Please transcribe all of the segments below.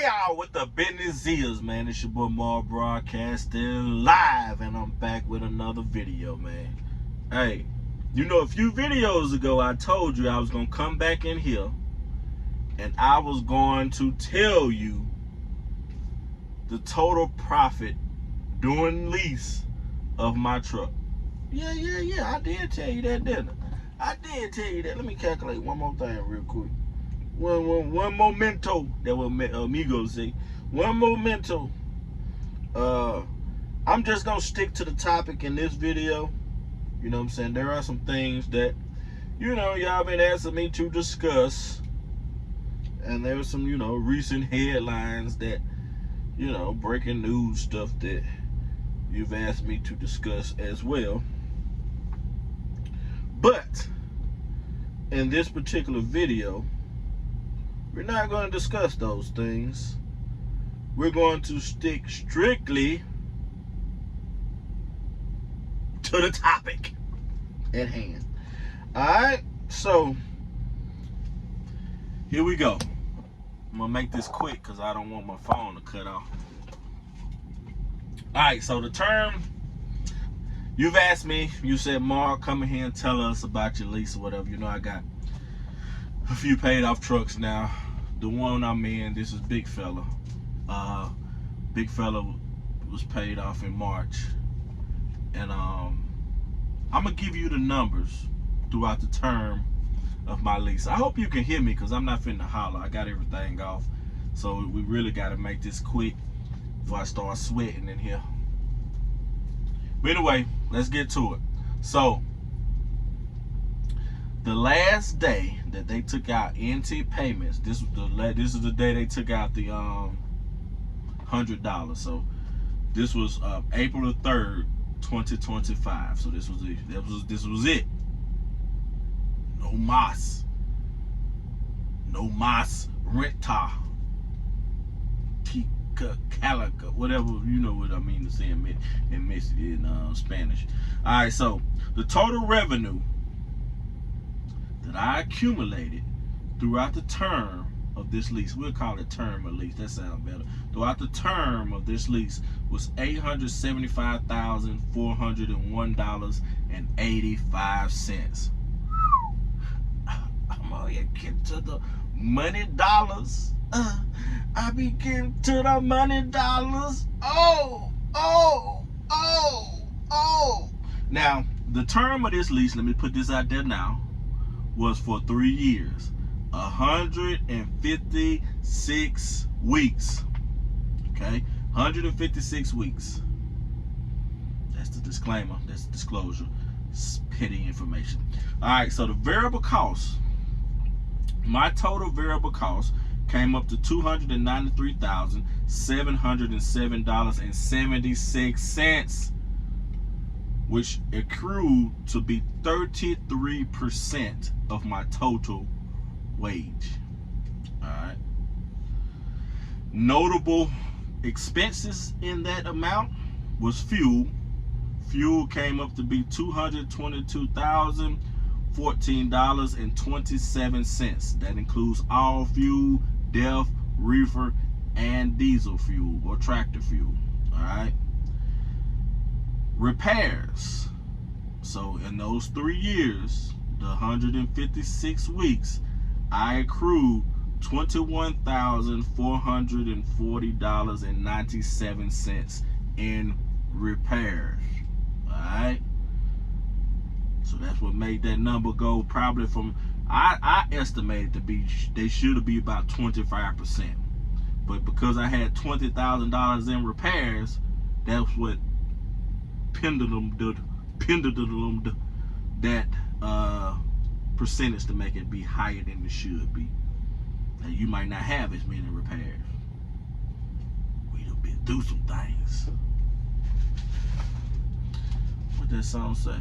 y'all with the business is, man? It's your boy Mar broadcasting live, and I'm back with another video, man. Hey, you know, a few videos ago I told you I was gonna come back in here and I was going to tell you the total profit doing lease of my truck. Yeah, I did tell you that, didn't I? I did tell you that. Let me calculate one more thing real quick. One momento, that what amigos say. One momento. I'm just gonna stick to the topic in this video. You know what I'm saying? There are some things that, you know, y'all been asking me to discuss. And there were some, you know, recent headlines that, you know, breaking news stuff that you've asked me to discuss as well. But in this particular video, we're not going to discuss those things. We're going to stick strictly to the topic at hand. Alright, so here we go. I'm going to make this quick because I don't want my phone to cut off. Alright, so the term, you've asked me, you said, Mark, come in here and tell us about your lease or whatever. You know, I got a few paid off trucks now. The one I'm in, this is Big Fella. Big Fella was paid off in March. And I'm going to give you the numbers throughout the term of my lease. I hope you can hear me because I'm not finna holler. I got everything off. So we really got to make this quick before I start sweating in here. But anyway, let's get to it. So, the last day that they took out NT payments, this is the day they took out the $100. So this was April the 3rd, 2025. So this was it. No mas renta, tika calica, whatever, you know what I mean to say in Spanish. All right, so the total revenue that I accumulated throughout the term of this lease, we'll call it term of lease, that sounds better. Throughout the term of this lease was $875,401.85. I'm gonna get to the money dollars. I be getting to the money dollars. Oh. Now, the term of this lease, let me put this out there now, was for 3 years, 156 weeks. Okay, 156 weeks. That's the disclaimer. That's the disclosure. It's petty information. All right, so the variable cost, my total variable cost came up to $293,707.76, which accrued to be 33% of my total wage. All right. Notable expenses in that amount was fuel. Fuel came up to be $222,014.27. That includes all fuel, DEF, reefer, and diesel fuel or tractor fuel. All right. Repairs. So in those 3 years, the 156 weeks, I accrued $21,440.97 in repairs. Alright, so that's what made that number go probably from, I estimated to be, they should be about 25%, but because I had $20,000 in repairs, that's what pendulum that percentage to make it be higher than it should be. Now you might not have as many repairs. We done been through some things. What that song say?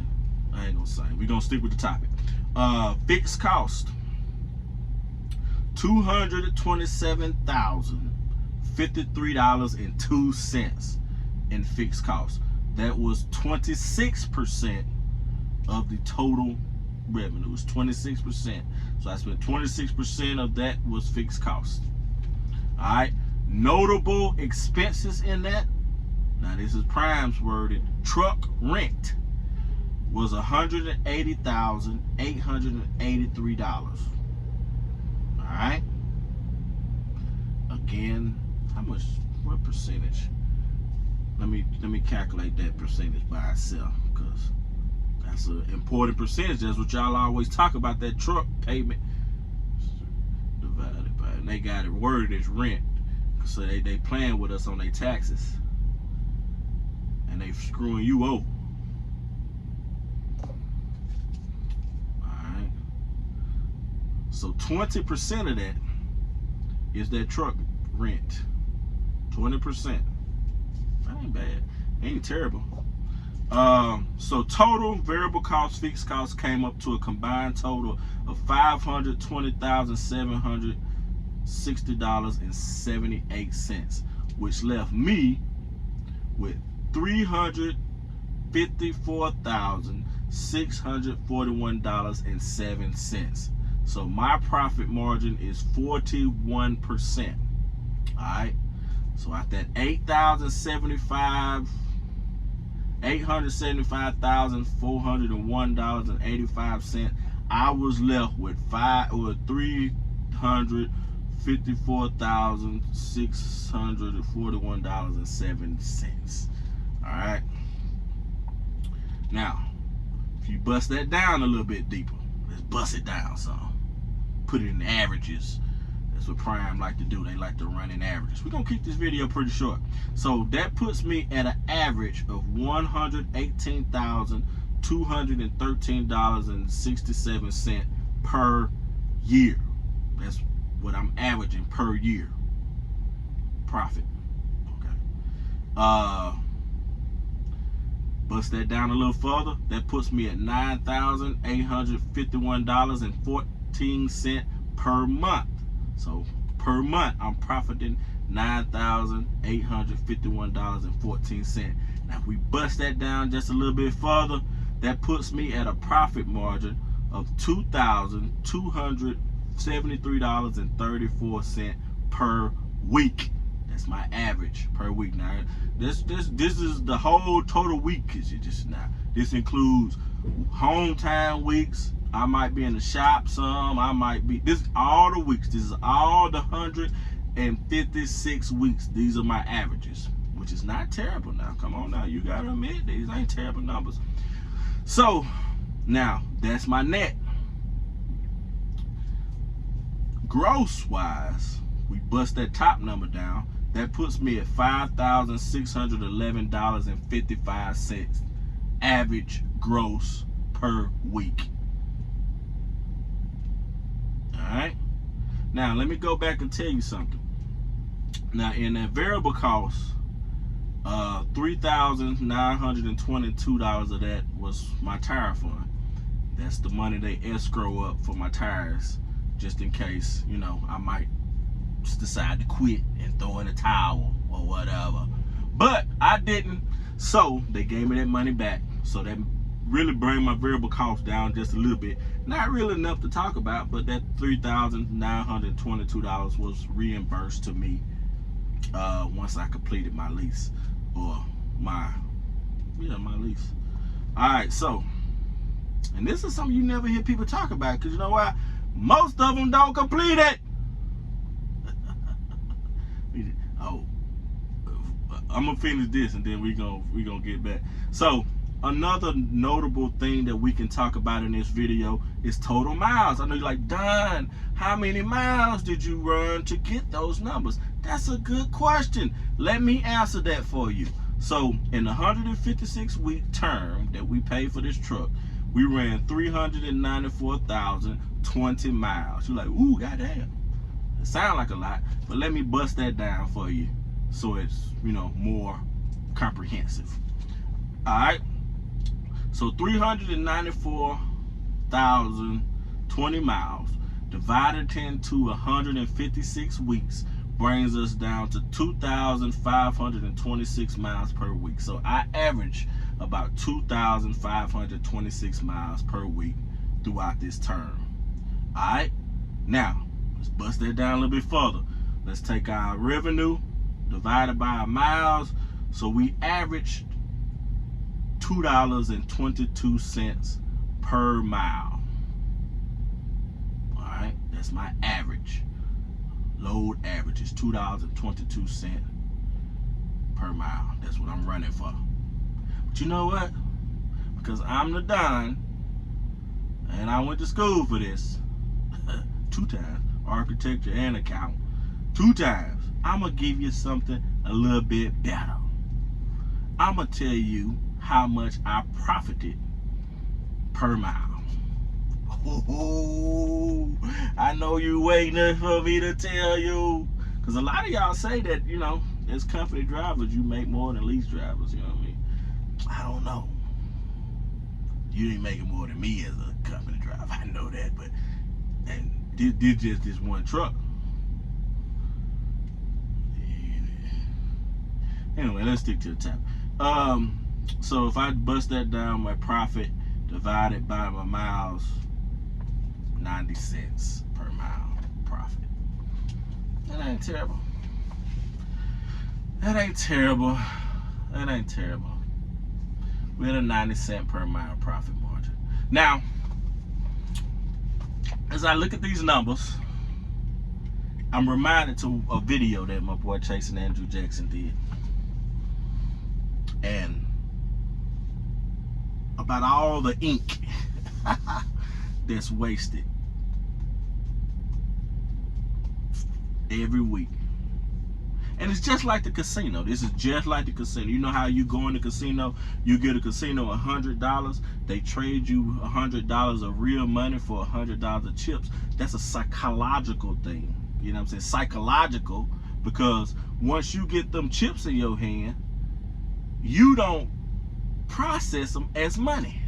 I ain't gonna sing. We gonna stick with the topic. Fixed cost, $227,053.02 in fixed cost. That was 26% of the total revenue. It was 26%. So I spent 26% of that was fixed cost. All right. Notable expenses in that, now this is Prime's worded, truck rent was $180,883. Alright? Again, how much, what percentage? Let me calculate that percentage by itself, because that's an important percentage. That's what y'all always talk about, that truck payment divided by, and they got it worded as rent. So they playing with us on their taxes, and they screwing you over. Alright. So 20% of that is that truck rent. 20%. That ain't bad. Ain't terrible. So total variable costs, fixed costs came up to a combined total of $520,760.78, which left me with $354,641.07. So my profit margin is 41%. All right. So at that $875,401.85, I was left with $354,641.07. All right. Now, if you bust that down a little bit deeper, let's bust it down some. Put it in averages. That's what Prime like to do. They like to run in averages. We're going to keep this video pretty short. So that puts me at an average of $118,213.67 per year. That's what I'm averaging per year. Profit. Okay. Bust that down a little further. That puts me at $9,851.14 per month. So per month, I'm profiting $9,851.14. Now, if we bust that down just a little bit further, that puts me at a profit margin of $2,273.34 per week. That's my average per week. Now, this is the whole total week. This includes home time weeks. I might be in the shop some. I might be, this all the weeks. This is all the 156 weeks. These are my averages, which is not terrible. Now, come on now. You got to admit, these ain't terrible numbers. So, now, that's my net. Gross-wise, we bust that top number down. That puts me at $5,611.55 average gross per week. Alright. Now let me go back and tell you something. Now in that variable cost, $3,922 of that was my tire fund. That's the money they escrow up for my tires, just in case, you know, I might just decide to quit and throw in a towel or whatever. But I didn't, so they gave me that money back. So that really bring my variable cost down just a little bit. Not really enough to talk about, but that $3,922 was reimbursed to me once I completed my lease, or my lease. All right, so, and this is something you never hear people talk about, because you know why? Most of them don't complete it. Oh, I'm gonna finish this and then we gonna get back. So another notable thing that we can talk about in this video is total miles. I know you're like, Don, how many miles did you run to get those numbers? That's a good question. Let me answer that for you. So in the 156 week term that we paid for this truck, we ran 394,020 miles. You're like, ooh, goddamn. It sounds like a lot, but let me bust that down for you so it's, you know, more comprehensive. All right. So 394,020 miles divided into 156 weeks brings us down to 2,526 miles per week. So I average about 2,526 miles per week throughout this term. All right. Now, let's bust that down a little bit further. Let's take our revenue divided by our miles. So we averaged $2.22 per mile. All right, that's my average. Load average is $2.22 per mile. That's what I'm running for. But you know what? Because I'm the Don, and I went to school for this 2 times, architecture and accounting. 2 times. I'm going to give you something a little bit better. I'm going to tell you how much I profited per mile. Oh, I know you waiting for me to tell you. Because a lot of y'all say that, you know, as company drivers, you make more than lease drivers, you know what I mean? I don't know. You ain't making more than me as a company driver. I know that, but and did just this one truck. Anyway, let's stick to the top. So if I bust that down, my profit divided by my miles, 90 cents per mile profit. That ain't terrible. That ain't terrible. That ain't terrible. We had a 90 cent per mile profit margin. Now, as I look at these numbers, I'm reminded to a video that my boy Chase and Andrew Jackson did. And about all the ink that's wasted every week. And it's just like the casino. This is just like the casino. You know how you go in the casino, you get a casino $100, they trade you $100 of real money for $100 of chips. That's a psychological thing. You know what I'm saying? Psychological, because once you get them chips in your hand, you don't process them as money.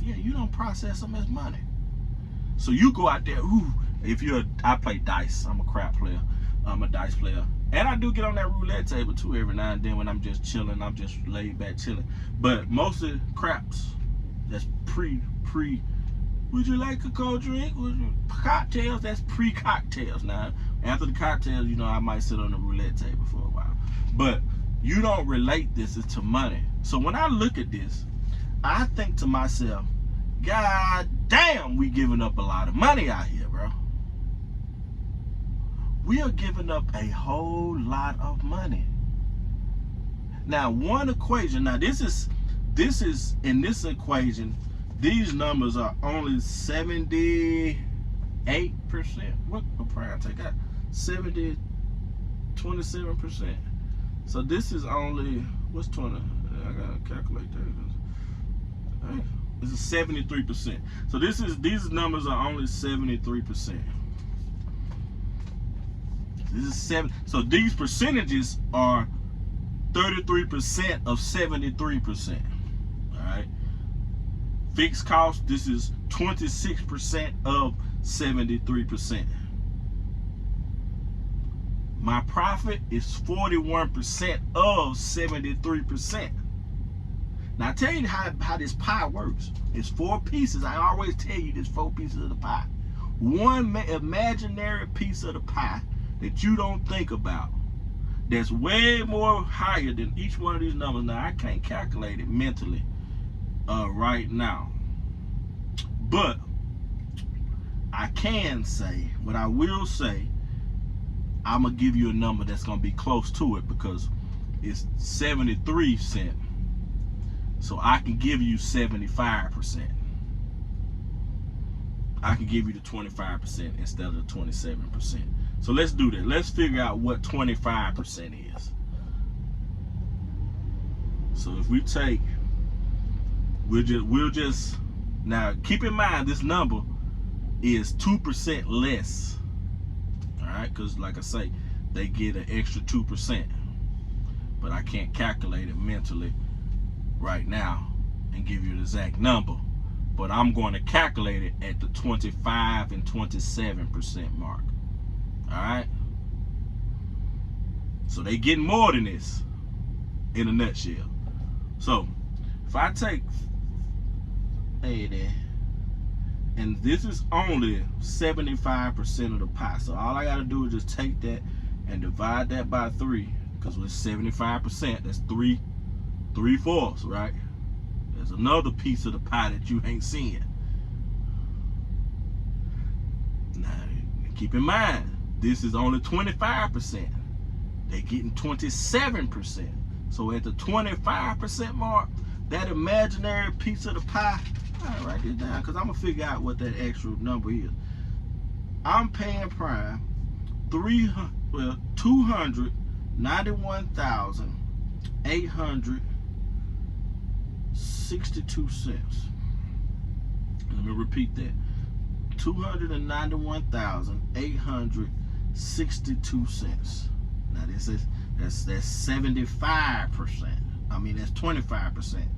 Yeah, you don't process them as money. So you go out there, I play dice. I'm a crap player. I'm a dice player. And I do get on that roulette table too every now and then when I'm just chilling. I'm just laid back chilling. But most of the craps, that's would you like a cold drink? Cocktails, that's pre-cocktails. Now, after the cocktails, you know, I might sit on the roulette table for a while. But you don't relate this to money. So when I look at this, I think to myself, God damn, we giving up a lot of money out here, bro. We are giving up a whole lot of money. Now, one equation, this is in this equation, these numbers are only 78%. What prior take that? 27%. So this is only, what's 20? I gotta calculate that. Right. This is 73%. So these numbers are only 73%. This is 7. So these percentages are 33% of 73%. All right. Fixed cost, this is 26% of 73%. My profit is 41% of 73%. Now I tell you how this pie works. It's 4 pieces. I always tell you there's 4 pieces of the pie. One imaginary piece of the pie that you don't think about, that's way more higher than each one of these numbers. Now I can't calculate it mentally right now, but I can say, what I will say, I'm gonna give you a number that's gonna be close to it because it's 73 cents. So I can give you 75%. I can give you the 25% instead of the 27%. So let's do that. Let's figure out what 25% is. So if we take, we'll just now keep in mind this number is 2% less. All right, because like I say, they get an extra 2%, but I can't calculate it mentally right now and give you the exact number, but I'm going to calculate it at the 25 and 27% mark. All right, so they get more than this in a nutshell. So if I take And this is only 75% of the pie. So all I gotta do is just take that and divide that by 3, because with 75%, that's 3/4, right? There's another piece of the pie that you ain't seeing. Now, keep in mind, this is only 25%. They're getting 27%. So at the 25% mark, that imaginary piece of the pie, I write this down because I'm gonna figure out what that actual number is. I'm paying Prime $291,862. Let me repeat that. $291,862. Now this is that's 75%. I mean that's 25%.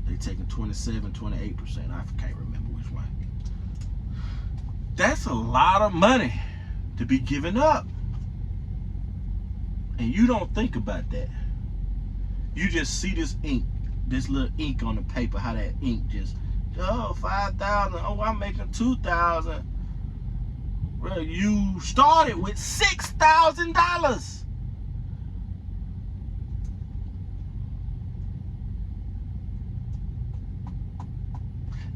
They taking 27, 28%. I can't remember which one. That's a lot of money to be given up. And you don't think about that. You just see this ink, this little ink on the paper, how that ink just, oh, 5,000, oh, I'm making 2,000. Well, you started with $6,000.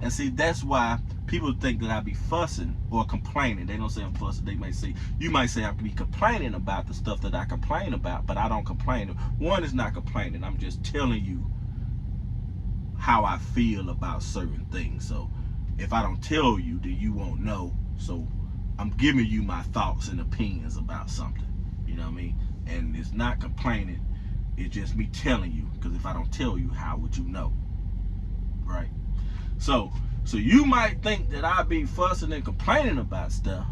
And see, that's why people think that I be fussing or complaining. They don't say I'm fussing. They may say, you might say I be complaining about the stuff that I complain about, but I don't complain. One is not complaining. I'm just telling you how I feel about certain things. So if I don't tell you, then you won't know. So I'm giving you my thoughts and opinions about something. You know what I mean? And it's not complaining. It's just me telling you. Because if I don't tell you, how would you know? Right? So you might think that I be fussing and complaining about stuff,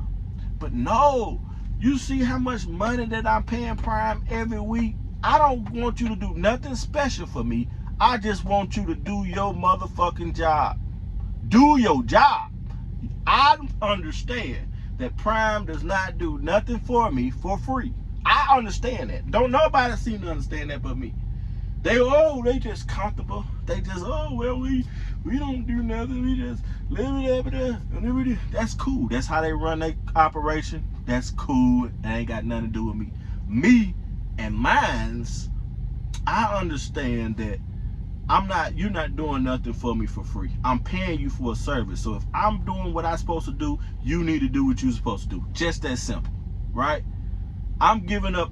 but no, you see how much money that I'm paying Prime every week? I don't want you to do nothing special for me. I just want you to do your motherfucking job. Do your job. I understand that Prime does not do nothing for me for free. I understand that. Don't nobody seem to understand that but me. They just comfortable. They just, we don't do nothing. We just live it up there. That's cool. That's how they run their operation. That's cool. It ain't got nothing to do with me. Me and mines, I understand that you're not doing nothing for me for free. I'm paying you for a service. So if I'm doing what I'm supposed to do, you need to do what you're supposed to do. Just that simple, right? I'm giving up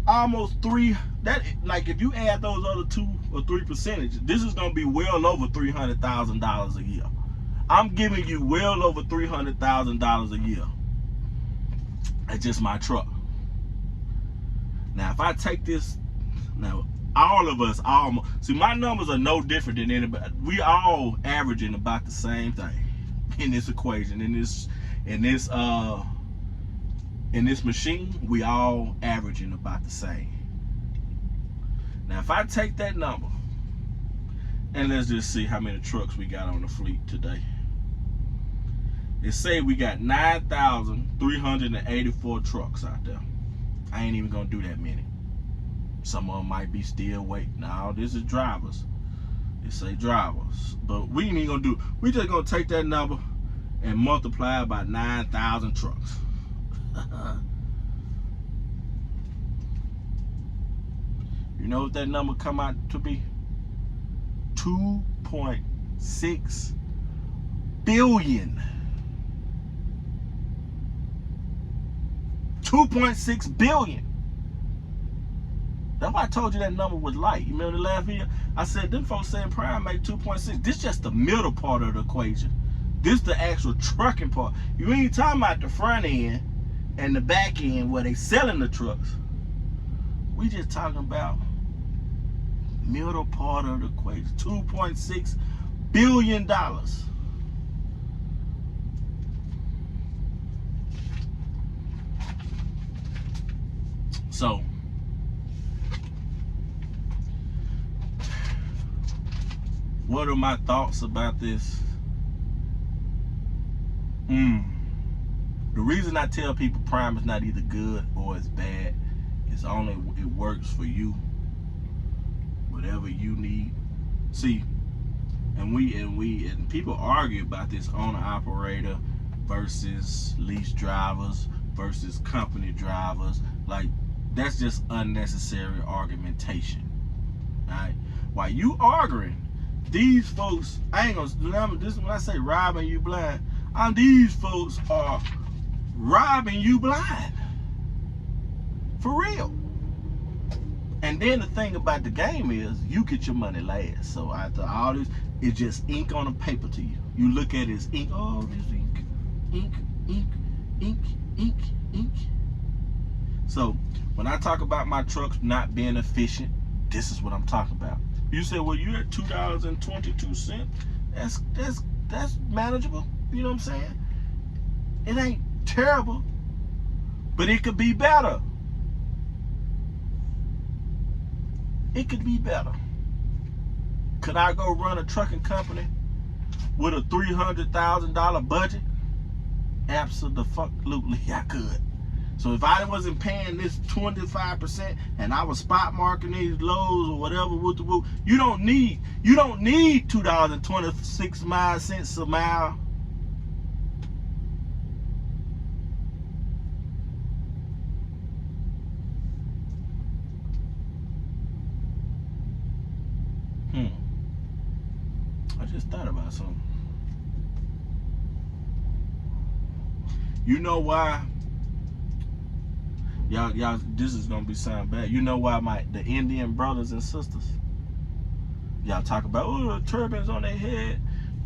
almost 3, that, like, if you add those other 2 or 3 percentages, this is gonna be well over $300,000 a year. I'm giving you well over $300,000 a year. That's just my truck. Now, if I take this, now all of us, see, my numbers are no different than anybody. We all averaging about the same thing in this equation, in this machine, we all averaging about the same. Now, if I take that number, and let's just see how many trucks we got on the fleet today. It say we got 9,384 trucks out there. I ain't even gonna do that many. Some of them might be still waiting. Now, this is drivers. It say drivers. But we ain't even gonna do, we just gonna take that number and multiply it by 9,000 trucks. You know what that number come out to be? 2.6 billion. 2.6 billion. That's why I told you that number was light. You remember the last video? I said them folks saying Prime make 2.6. This just the middle part of the equation. This the actual trucking part. You ain't talking about the front end and the back end where they selling the trucks. We just talking about middle part of the equation. $2.6 billion. So what are my thoughts about this? The reason I tell people Prime is not either good or it's bad, it's only it works for you. Whatever you need. See, And people argue about this owner operator versus lease drivers versus company drivers. Like, that's just unnecessary argumentation. Right? While you arguing, these folks, I ain't gonna, this when I say robbing you blind, these folks are robbing you blind. For real. And then the thing about the game is, you get your money last. So after all this, it's just ink on a paper to you. You look at it as ink. Oh, this ink, ink, ink, ink, ink, ink. So when I talk about my trucks not being efficient, this is what I'm talking about. You say, well, you're at $2.22. That's manageable. You know what I'm saying? It ain't terrible, but it could be better. It could be better. Could I go run a trucking company with a $300,000 budget? Absolutely, I could. So if I wasn't paying this 25% and I was spot marking these loads or whatever, you don't need $2.26 a mile. I just thought about something. You know why? Y'all, this is gonna sound bad. You know why the Indian brothers and sisters, y'all talk about, oh, turbans on their head,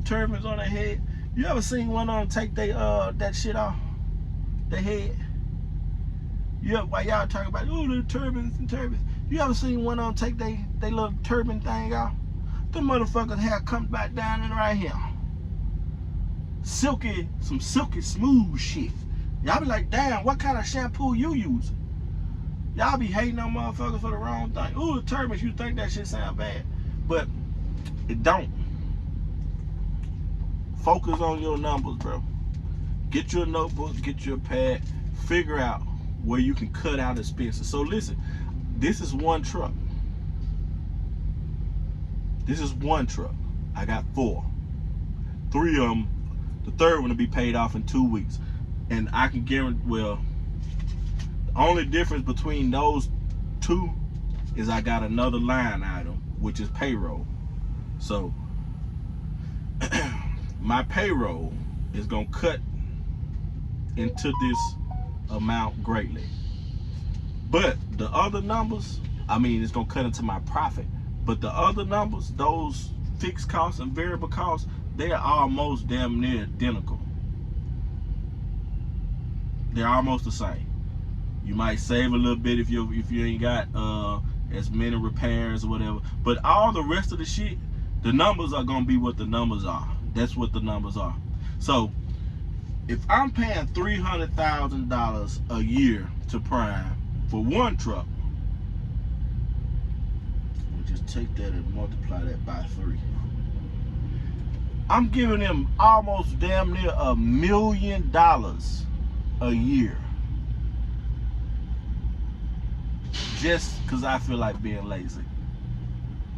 turbans on their head. You ever seen one of them take that shit off their head? While y'all talking about, oh, the turbans and turbans, you ever seen one of them take they little turban thing off? Them motherfuckers hair comes back down in right here. Some silky smooth shit. Y'all be like, damn, what kind of shampoo you using? Y'all be hating on motherfuckers for the wrong thing. Ooh, the turbans, you think that shit sound bad. But it don't. Focus on your numbers, bro. Get your notebook, get your pad, figure out where you can cut out expenses. So listen, this is one truck. This is one truck. I got 4. 3 of them, the third one will be paid off in 2 weeks. And I can guarantee, well, the only difference between those 2 is I got another line item, which is payroll. So my payroll is gonna cut into this amount greatly. But the other numbers, it's gonna cut into my profit. But the other numbers, those fixed costs and variable costs, they are almost damn near identical. They're almost the same. You might save a little bit if you ain't got as many repairs or whatever. But all the rest of the shit, the numbers are gonna be what the numbers are. That's what the numbers are. So if I'm paying $300,000 a year to Prime for one truck, we'll just take that and multiply that by 3. I'm giving them almost damn near $1 million a year, just because I feel like being lazy.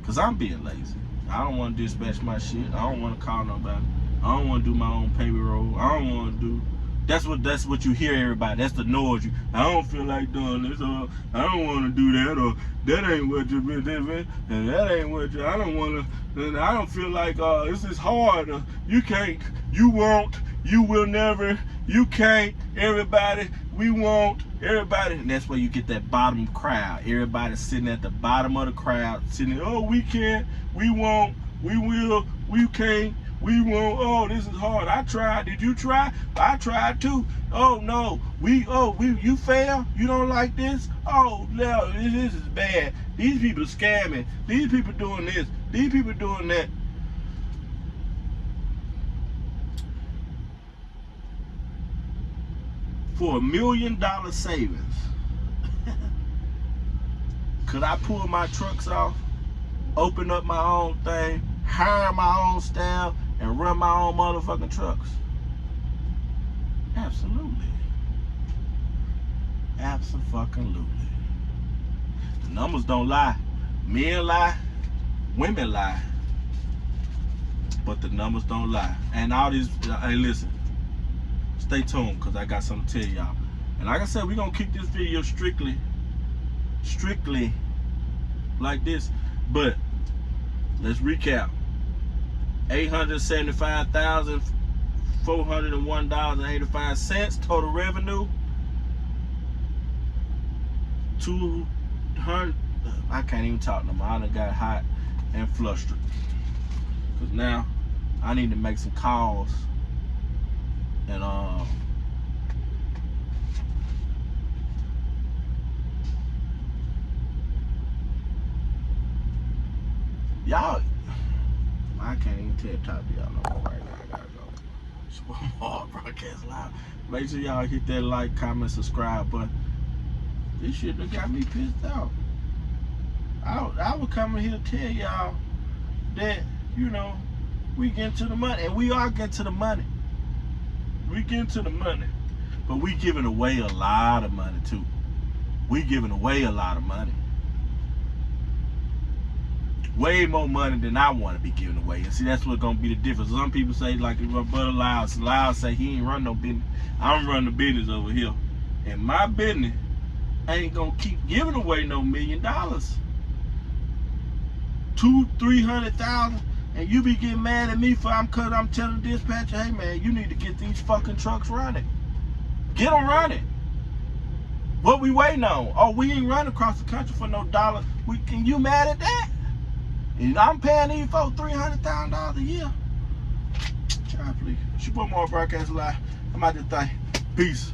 Because I'm being lazy. I don't want to dispatch my shit. I don't want to call nobody. I don't want to do my own payroll. I don't want to do. That's what you hear everybody. That's the noise. I don't feel like doing this, or I don't want to do that, or that ain't what you been doing, and that ain't what you. I don't want to. I don't feel like this is hard. You can't. You won't. You will never. You can't. Everybody. We won't. Everybody. And that's where you get that bottom crowd. Everybody sitting at the bottom of the crowd, sitting. Oh, we can't. We won't. We will. We can't. We won't. Oh, this is hard. I tried. Did you try? I tried too. Oh no. You fail? You don't like this? Oh no, this is bad. These people scamming. These people doing this. These people doing that. For $1 million savings, could I pull my trucks off, open up my own thing, hire my own staff, and run my own motherfucking trucks? Absolutely. Absolutely. The numbers don't lie. Men lie. Women lie. but the numbers don't lie. And all these, hey, listen, stay tuned, because I got something to tell y'all. And like I said, we're going to keep this video strictly like this. But let's recap. $875,401.85 total revenue. 200. I can't even talk no more. I done got hot and flustered. Cause now I need to make some calls and y'all. I can't even talk to y'all no more right now. I gotta go. It's one more broadcast live. Make sure y'all hit that like, comment, subscribe button. This shit done got me pissed off. I was coming here to tell y'all that, you know, we get to the money, and we are getting to the money. We getting to the money, but we giving away a lot of money too. We giving away a lot of money. Way more money than I want to be giving away. And see, that's what's gonna be the difference. Some people say, like my brother Lyles say he ain't run no business. I'm running the business over here. And my business ain't gonna keep giving away no $1 million. 200,000-300,000, and you be getting mad at me for I'm telling the dispatcher, hey man, you need to get these fucking trucks running. Get them running. What we waiting on? Oh, we ain't running across the country for no dollar. Can you mad at that? And I'm paying these folks $300,000 a year. Child, please. She put more broadcast live. I'm out this thing. Peace.